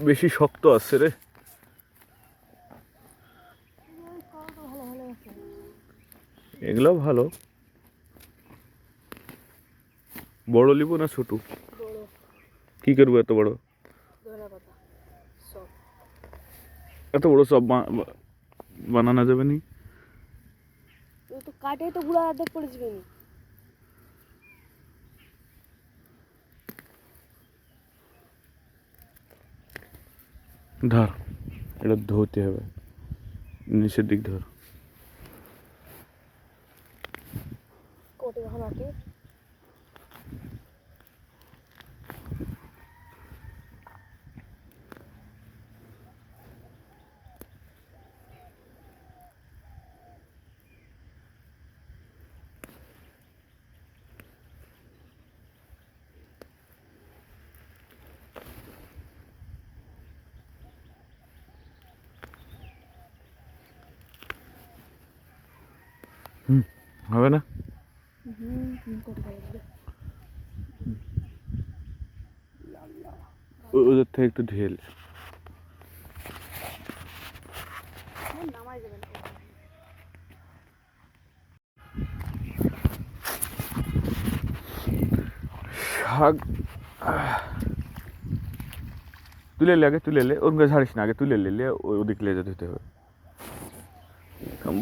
বেশি শক্ত আছে রে। এগুলো ভালো। বড় লিবো না ছোট? কি করবো এত বড়? এত বড় সব বানানো যাবে নি? তো কাটে তো গুড়া অর্ধেক পড়ে যাবে নি। ধর, এটা ধরতে হবে, নিচের দিক ধর। কোটে ভালো আছে। হবে না? কোটে ভালো আছে। ওদের থেকে একটু ঢেল। নামাই যাবে না। শাক তুলে লে, আগে তুলে লে, ওর গাছ ছাড়িস না, আগে তুলে লে, ওদিক লেজে ধুতে হবে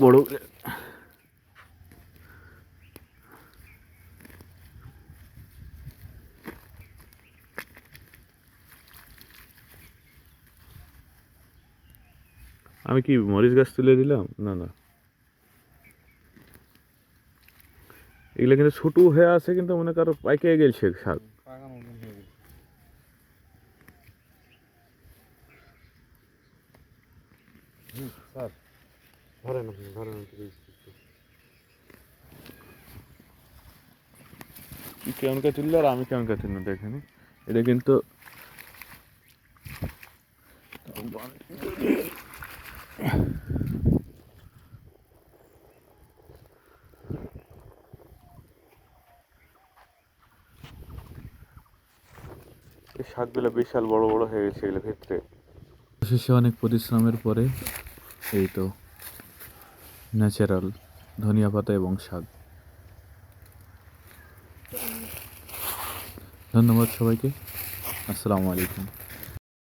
বড়। আমি কি মরিচ গাছ তুলে দিলাম? না না, এগুলো কিন্তু ছোট হয়ে আছে, কিন্তু মনে করো পাইকে গেছে শাক। কেমন কে তুললো আর আমি কেমন কে তুললো দেখেন, এটা কিন্তু এই শাকগুলো বিশাল বড় বড় হয়ে গেছে এগুলো ক্ষেত্রে। শেষে অনেক পরিশ্রমের পরে এই তো ন্যাচারাল ধনিয়া পাতা এবং শাক। ধন্যবাদ সবাইকে। আসসালামু আলাইকুম।